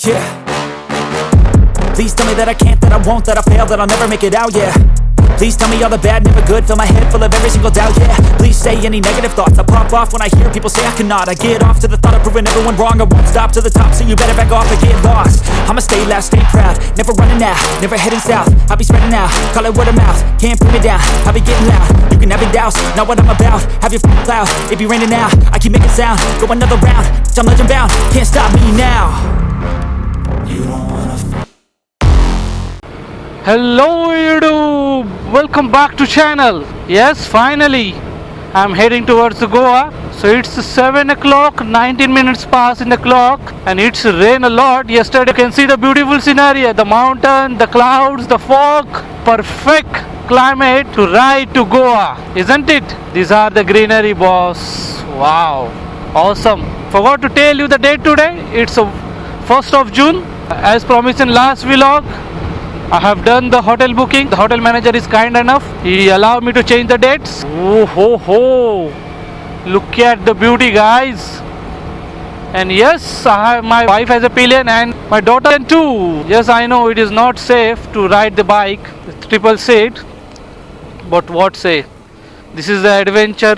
yeah. Please tell me that I can't, that I won't, that I fail, that I'll never make it out, yeah. Please tell me all the bad, never good, fill my head full of every single doubt, yeah. Please say any negative thoughts, I pop off when I hear people say I cannot. I get off to the thought of proving everyone wrong, I won't stop to the top, so you better back off and get lost. I'ma stay loud, stay proud, never running out, never heading south. I'll be spreading out, call it word of mouth, can't put me down, I'll be getting loud. You can have your doubts, not what I'm about, have your cloud, it be raining now. I keep making sound, go another round, I'm legend bound, can't stop me now. You don't wanna Hello YouTube, welcome back to channel. Yes, finally I'm heading towards Goa. So it's 7 o'clock, 19 minutes past in the clock, and it's rain a lot. Yesterday you can see the beautiful scenery, the mountain, the clouds, the fog. Perfect climate to ride to Goa, isn't it? These are the greenery, boss. Wow, awesome. Forgot to tell you the date today. It's 1st of June. As promised in last vlog, I have done the hotel booking. The hotel manager is kind enough. He allowed me to change the dates. Oh ho ho! Look at the beauty, guys. And yes, my wife has a pillion and my daughter too. Yes, I know it is not safe to ride the bike, triple seat. But what say? This is the adventure.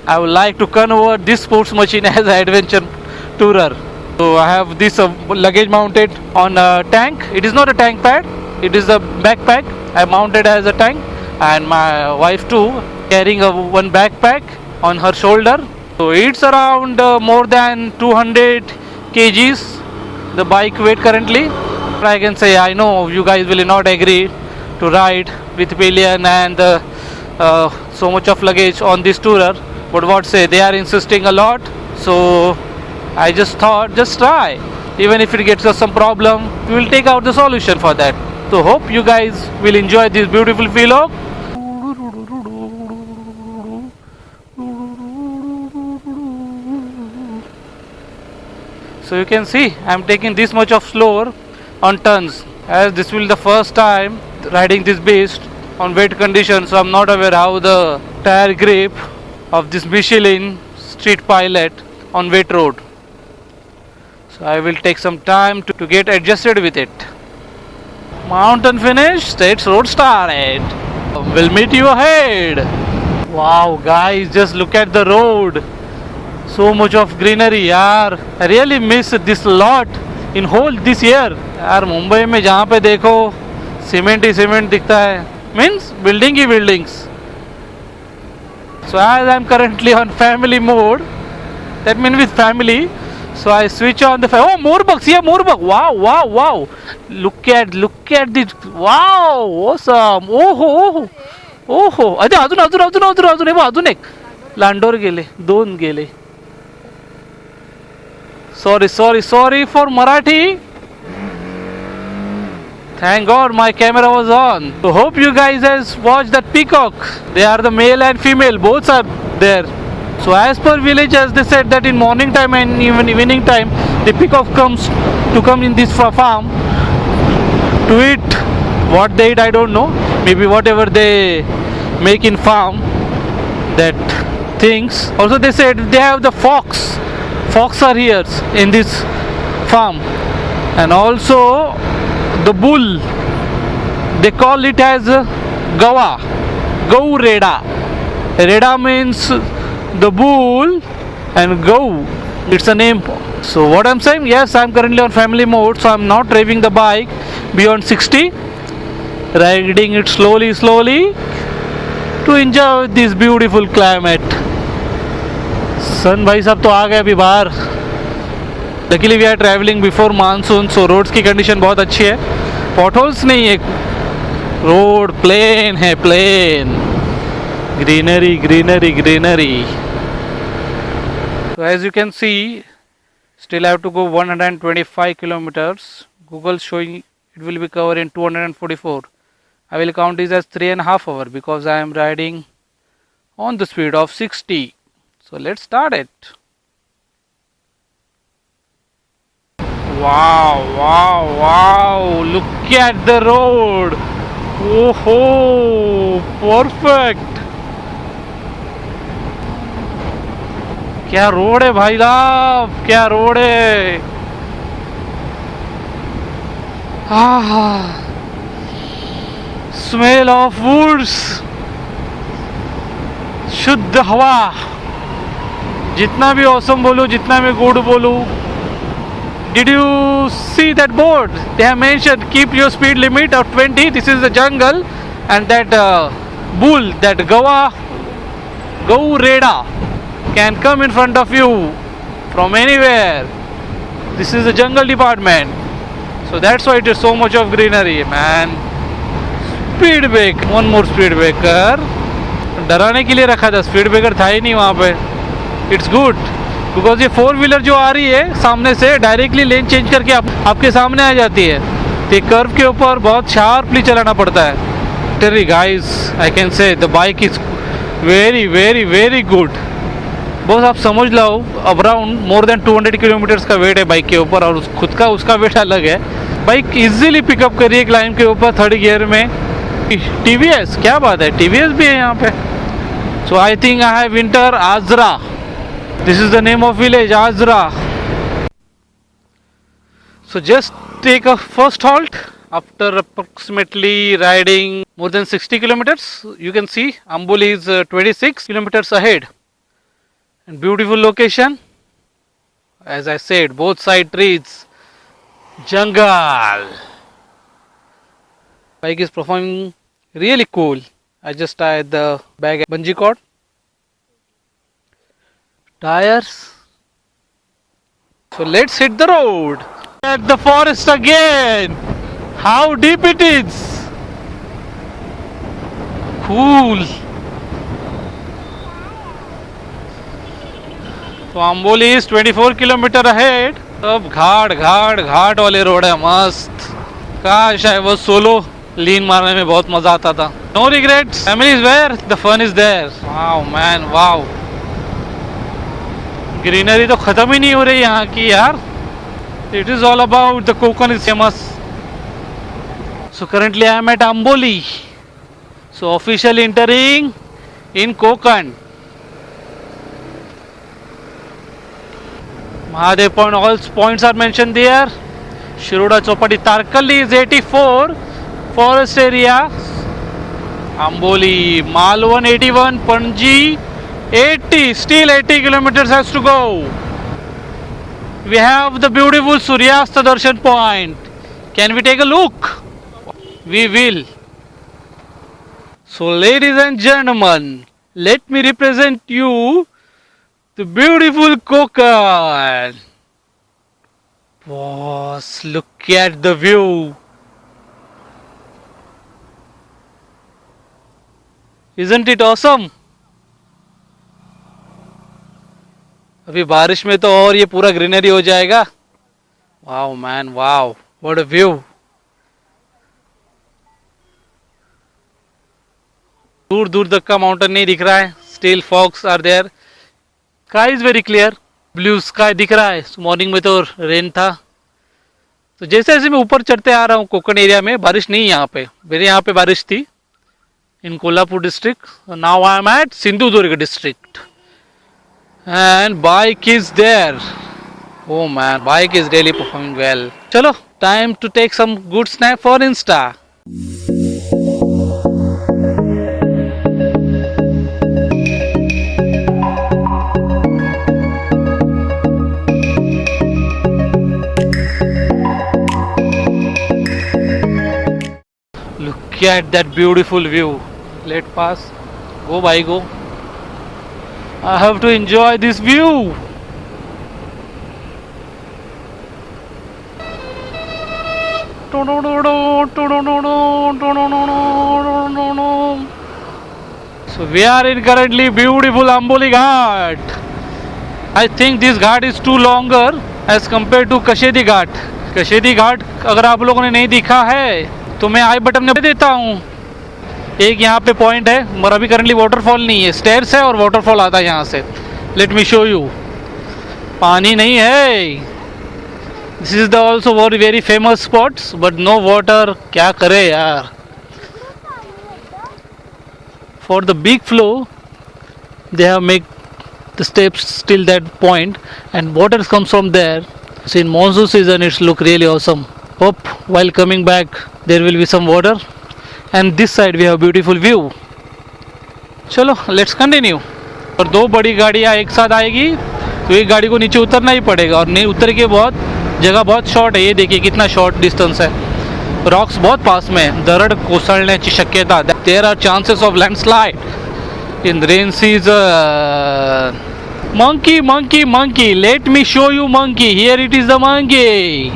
I would like to convert this sports machine as an adventure tourer. So I have this luggage mounted on a tank. It is not a tank pad. It is a backpack. I mounted as a tank, and my wife too carrying one backpack on her shoulder. So it's around more than 200 kgs the bike weight currently. I can say, I know you guys will not agree to ride with pillion and so much of luggage on this tourer, but what say, they are insisting a lot. So I just thought, just try. Even if it gets us some problem, we will take out the solution for that. So hope you guys will enjoy this beautiful vlog. So you can see I'm taking this much of slower on turns, as this will be the first time riding this beast on wet conditions. So I'm not aware how the tire grip of this Michelin Street Pilot on wet road. So I will take some time to get adjusted with it. Mountain finished, it's road started. We'll meet you ahead. Wow guys, just look at the road. So much of greenery, yaar. I really miss this lot in whole this year. यार मुंबई में जहाँ पे देखो cement ही cement दिखता है, means building he buildings. So as I'm currently on family mode, that means with family. So I switch on the oh, more bugs here, more bug. Wow, wow, wow. Look at this. Wow, awesome. Oh. अरे अजून एक लांडोर गेले, दोन गेले. Sorry for Marathi. Thank God my camera was on. So hope you guys has watched that peacock. They are the male and female, both are there. So as per villagers, they said that in morning time and even evening time, the peacock comes in this farm to eat. What they eat, I don't know. Maybe whatever they make in farm, that things. Also they said they have the fox. Fox are here in this farm. And also the bull. They call it as Gawa. Gau Reda. Reda means the bull, and go, it's a name. So what I'm saying, yes, I'm currently on family mode, so I'm not driving the bike beyond 60, riding it slowly to enjoy this beautiful climate. Sun भाई साहब तो आ गए अभी बाहर. Luckily we are traveling before monsoon, so roads की condition बहुत अच्छी है. Potholes नहीं है, road plain है, plain. Greenery. So as you can see, still I have to go 125 kilometers. Google showing it will be covered in 244. I will count this as 3.5 hours because I am riding on the speed of 60. So let's start it. Wow, look at the road. Oh, perfect. क्या road है भाई साहब, क्या road है. Ah, smell of woods, शुद्ध हवा. जितना भी औसम बोलूं, जितना भी गुड बोलूं. Did you see that board? They have mentioned keep your speed limit of 20. This is the jungle, and that bull, that Gau Reda, can come in front of you from anywhere. This is the jungle department, so that's why it is so much of greenery, man. Speed break, one more speed breaker. डराने के लिए रखा था, speed breaker था ही नहीं वहाँ पे. It's good because ये 4 व्हीलर जो आ रही है सामने से डायरेक्टली लेन चेंज करके आपके सामने आ जाती है. तो कर्व के ऊपर बहुत शार्पली चलाना पड़ता है. टेरी guys, I can say the bike is very very very good. बस आप समझ लो, अराउंड मोर देन 200 किलोमीटर्स का वेट है बाइक के ऊपर, और खुद का उसका वेट अलग है. बाइक इजीली पिकअप करिए क्लाइंब के ऊपर 3rd गियर में. TVS, क्या बात है, TVS भी है यहाँ पे. So I think I have entered Ajra. This is the name of village, Azra. So just take a first halt after approximately riding more than 60 kilometers. You can see Amboli is 26 kilometers ahead. And beautiful location. As I said, both side trees, jungle. Bike is performing really cool. I just tied the bag bungee cord. Tires. So let's hit the road. At the forest again. How deep it is. Cool. So Amboli is 24 kilometer ahead. अब घाट वाले road है मस्त. काश है वो solo लीन मारने में बहुत मजा आता था. No regrets. Family is where the fun is there. Wow man, wow. Greenery तो खत्म ही नहीं हो रही यहाँ की यार. It is all about the Konkan is famous. So currently I am at Amboli. So official entering in Konkan. Mahadev Point, all points are mentioned there. Shiroda Chopati, Tarkalli is 84 forest area. Amboli, Malwan 81, Panji 80, still 80 kilometers has to go. We have the beautiful Suryasta Darshan point. Can we take a look? We will. So ladies and gentlemen, let me represent you the beautiful Konkan. Boss, look at the view. Isn't it awesome? अभी बारिश में तो और ये पूरा greenery हो जाएगा. Wow man, wow, what a view. दूर दूर तक का माउंटेन नहीं दिख रहा है. Still fogs are there. Sky is very clear, blue sky दिख रहा है. मॉर्निंग में तो रेन था. तो जैसे जैसे मैं ऊपर चढ़ते आ रहा हूँ कोकण एरिया में, बारिश नहीं. यहाँ पे मेरे यहाँ पे बारिश थी in Kolhapur district. Now I am at Sindhudurg district. And bike is there. Oh man, bike is really performing well. Chalo, time to take some good snap for Insta. Look at that beautiful view. Let pass. Go by go. I have to enjoy this view. So we are in currently beautiful Amboli Ghat. I think this ghat is too longer as compared to Kashedi Ghat. Kashedi Ghat अगर आप लोगों ने नहीं देखा है तो मैं आई button में देता हूँ. एक यहाँ पे पॉइंट है, मगर अभी करंटली वाटरफॉल नहीं है. स्टेयर्स है और वाटरफॉल आता है यहाँ से. Let me show you. पानी नहीं है. This is the also very very famous spots but no water. क्या करे यार. For the big flow they have make the steps till that point and water comes from there. So in monsoon season it's look really awesome. Hope while coming back there will be some water, and this side we have beautiful view. चलो let's continue. और दो बड़ी गाड़ियाँ एक साथ आएगी तो एक गाड़ी को नीचे उतरना ही पड़ेगा, और नहीं उतर के जगह बहुत शॉर्ट है। ये देखिए कितना शॉर्ट डिस्टेंस है, रॉक्स बहुत पास में है, दरड कोसळण्याची शक्यता। There are chances of landslide in rain season. Monkey monkey monkey, let me show you monkey, here it is the monkey.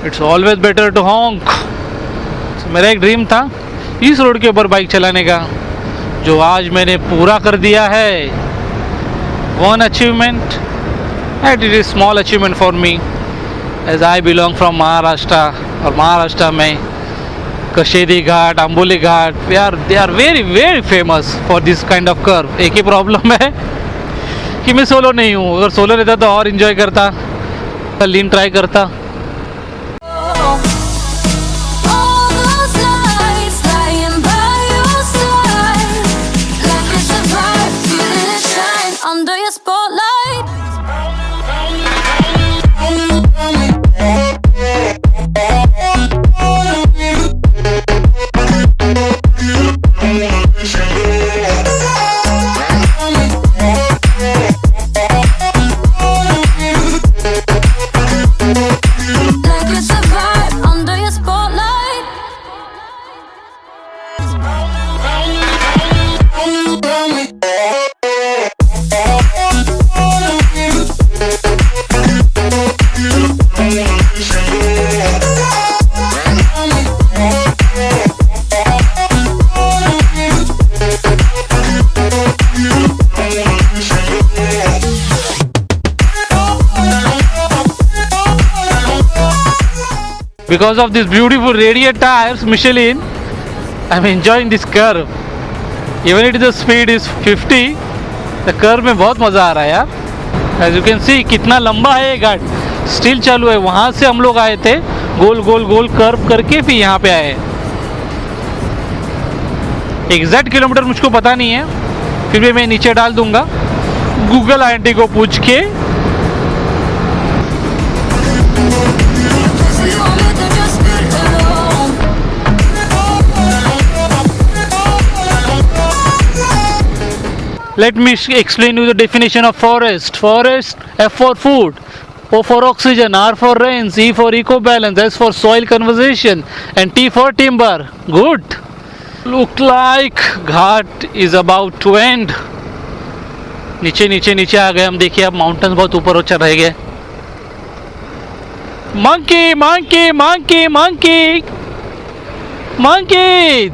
It's always better to honk. मेरा एक ड्रीम था इस रोड के ऊपर बाइक चलाने का, जो आज मैंने पूरा कर दिया है। One achievement, and it is small achievement for me as I belong from Maharashtra. और महाराष्ट्र में Kashedi Ghat, Amboli Ghat, they are very very famous for this kind of curve. एक ही प्रॉब्लम है कि मैं सोलो नहीं हूँ, अगर सोलो रहता तो और इन्जॉय करता, लीन ट्राई करता। Under your spotlight, like it's a vibe. Under your spotlight. Because of these beautiful radial tires, Michelin, I'm enjoying this curve. Even if the speed is 50, the curve में बहुत मज़ा आ रहा है यार। As you can see कितना लंबा है ये घाट, स्टिल चालू है। वहाँ से हम लोग आए थे, गोल गोल गोल कर्व करके फिर यहाँ पे आए। एग्जैक्ट किलोमीटर मुझको पता नहीं है, फिर भी मैं नीचे डाल दूंगा गूगल आंटी को पूछ के। You want me to just be alone? Let me explain you the definition of forest. Forest, F for food, O for oxygen, R for rains, E for eco balance, S for soil conservation, and T for timber. Good. Look like Ghat is about to end. नीचे नीचे नीचे आ गए हम। देखिए अब mountains बहुत ऊपर चढ़ रह गए। Monkey monkey monkey monkey monkeys,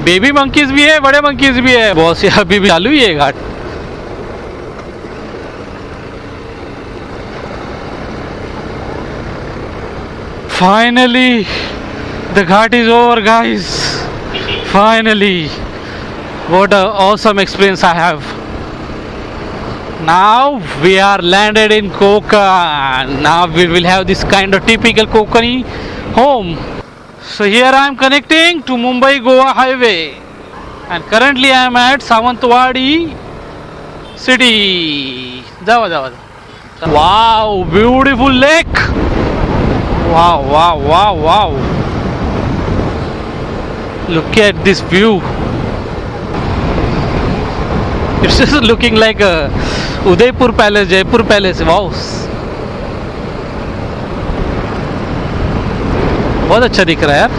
baby monkeys भी है, बड़े मंकीज भी है। बहुत से अभी भी चालू ही है ghat. Finally the ghat is over guys, finally. What a awesome experience I have. Now we are landed in Konkan. Now we will have this kind of typical Konkani home. So here I am connecting to Mumbai Goa highway, and currently I am at Sawantwadi city. Jawa jawa. Wow, beautiful lake. Wow wow wow wow. Look at this view. It's just looking like a Udaipur Palace, Jaipur Palace. Wow. बहुत अच्छा दिख रहा है यार।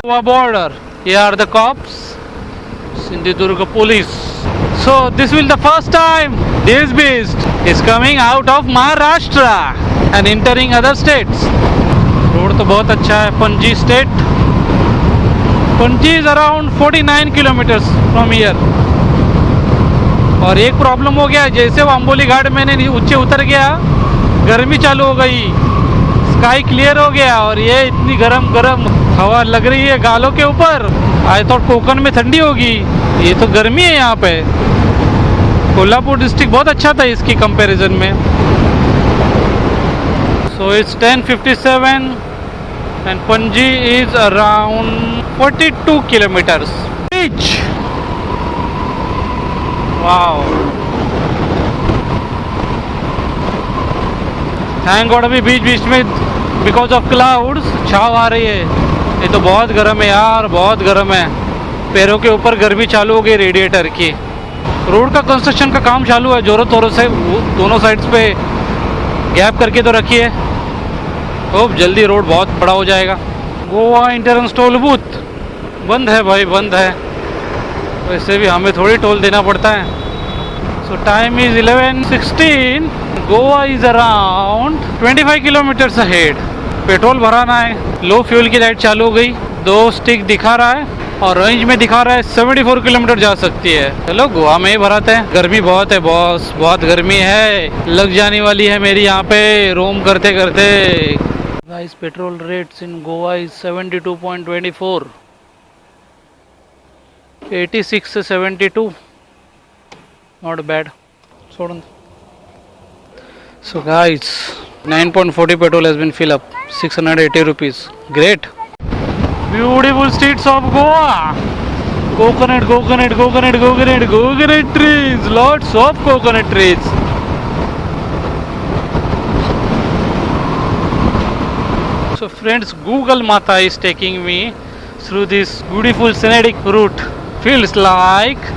Goa border. Here are the cops. Sindhudurga police. So this will the first time this beast is coming out of Maharashtra and entering other states. Road तो बहुत अच्छा है। Panji state. Panji is around 49 kilometers from here. और एक problem हो गया, जैसे वो अम्बोली घाट मैंने ऊंचे उतर गया, गर्मी चालू हो गई, स्काई क्लियर हो गया, और ये इतनी गरम गरम हवा लग रही है गालों के ऊपर। आई थॉट कोकन में ठंडी होगी, ये तो गर्मी है यहाँ पे। कोल्हापुर डिस्ट्रिक्ट बहुत अच्छा था इसकी कंपैरिजन में। So it's 10:57 and Panaji is around 42 kilometres. Beach, wow. Thank God अभी बीच बीच में बिकॉज ऑफ क्लाउड्स छाव आ रही है। ये तो बहुत गर्म है यार, बहुत गर्म है। पैरों के ऊपर गर्मी चालू हो गई रेडिएटर की। रोड का कंस्ट्रक्शन का काम चालू है जोरों तोरों से। दोनों साइड्स पे गैप करके तो रखी है। खूब जल्दी रोड बहुत बड़ा हो जाएगा। गोवा इंटरनेशनल टोल बूथ बंद है भाई, बंद है। वैसे भी हमें थोड़ी टोल देना पड़ता है। So time is 11:16। Goa is around 25 kilometres ahead. Petrol भराना है। लो फ्यूल की लाइट चालू हो गई। 2 स्टिक दिखा रहा है और रेंज में दिखा रहा है 74 किलोमीटर जा सकती है। चलो गोवा में ही भराते हैं। गर्मी बहुत है बॉस, बहुत गर्मी है। लग जाने वाली है मेरी यहाँ पे रोम करते करते। Guys petrol rates in Goa is 72.24। 86 से 72 नॉट बैड। छोड़ो। So guys, 9.40 petrol has been filled up, 680 rupees. Great. Beautiful streets of Goa. Coconut, coconut, coconut, coconut, coconut trees. Lots of coconut trees. So friends, Google Mata is taking me through this beautiful scenic route. Feels like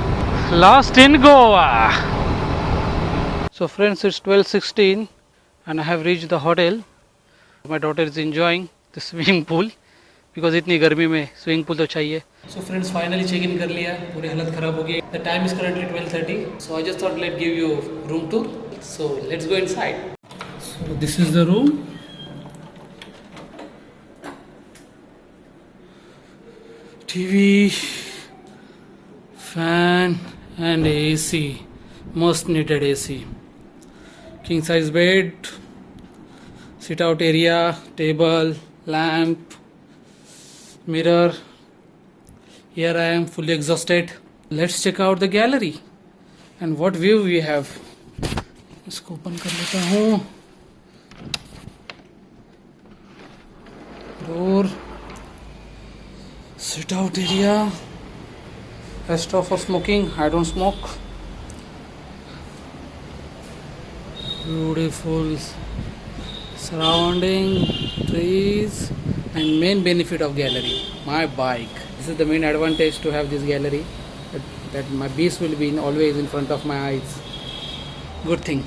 lost in Goa. So friends, it's 12:16 and I have reached the hotel. My daughter is enjoying the swimming pool because इतनी गर्मी में swimming pool तो चाहिए। So friends, finally check in कर लिया। पूरी हालत ख़राब हो गई। The time is currently 12:30. So I just thought let's give you room tour. So let's go inside. So this is the room. TV, fan and AC. Most needed AC. King size bed, sit out area, table, lamp, mirror. Here I am fully exhausted. Let's check out the gallery and what view we have. इसको open कर लेता हूँ। Door, sit out area. Rest of for smoking. I don't smoke. Beautiful surrounding, trees, and main benefit of gallery, my bike. This is the main advantage to have this gallery, that my beast will be always in front of my eyes. Good thing.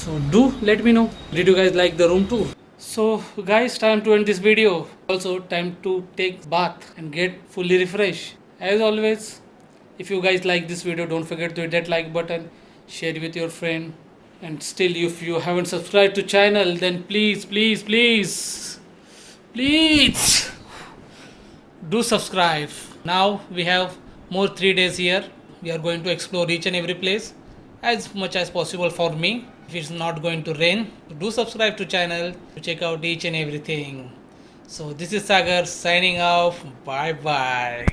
So do let me know, did you guys like the room tour? So guys, time to end this video. Also time to take bath and get fully refreshed. As always, if you guys like this video, don't forget to hit that like button, share it with your friend. And still, if you haven't subscribed to channel, then please do subscribe. Now we have more 3 days here. We are going to explore each and every place as much as possible for me. If it's not going to rain, do subscribe to channel to check out each and everything. So this is Sagar signing off. Bye bye.